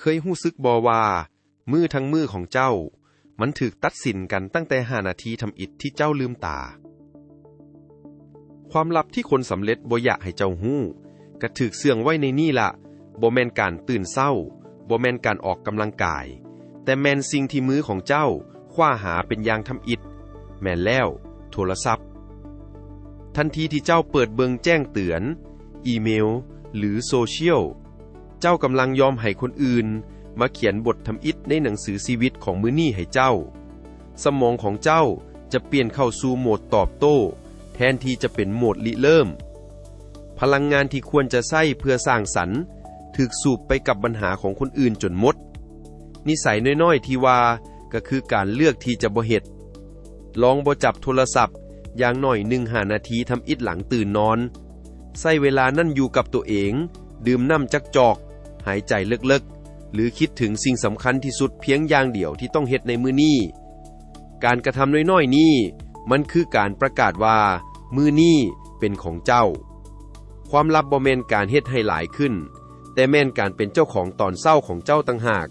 เคยรู้สึกบ่ว่ามือทั้งมือของเจ้ามันถูกตัดสินกันตั้งแต่5นาทีทำอิฐที่เจ้าลืมตาความลับที่คนสำเร็จบ่อยากให้เจ้าฮู้ก็ถูกเสื่องไว้ในนี่ล่ะบ่แม่นการตื่นเช้าบ่แม่นการออกกำลังกายแต่แม่นสิ่งที่มือของเจ้าคว้าหาเป็นอย่างทำอิฐแม่นแล้วโทรศัพท์ทันทีที่เจ้าเปิดเบิงแจ้งเตือนอีเมลหรือโซเชียลเจ้ากำลังยอมให้คนอื่นมาเขียนบททำอิฐในหนังสือชีวิตของมื้อนี้ให้เจ้าสมองของเจ้าจะเปลี่ยนเข้าสู่โหมดตอบโต้แทนที่จะเป็นโหมดริเริ่มพลังงานที่ควรจะใช้เพื่อสร้างสรรค์ถูกสูบไปกับปัญหาของคนอื่นจนหมดนิสัยน้อยๆที่ว่าก็คือการเลือกที่จะบ่เฮ็ดลองบ่จับโทรศัพท์อย่างน้อย1-5 นาทีทำอิฐหลังตื่นนอนใช้เวลานั่นอยู่กับตัวเองดื่มน้ำจักจอกหายใจลึกๆหรือคิดถึงสิ่งสำคัญที่สุดเพียงอย่างเดียวที่ต้องเฮ็ดในมื้อนี้การกระทำน้อยๆนี้มันคือการประกาศว่ามื้อนี้เป็นของเจ้าความลับบ่แม่นการเฮ็ดให้หลายขึ้นแต่แม่นการเป็นเจ้าของตอนเช้าของเจ้าต่างหาก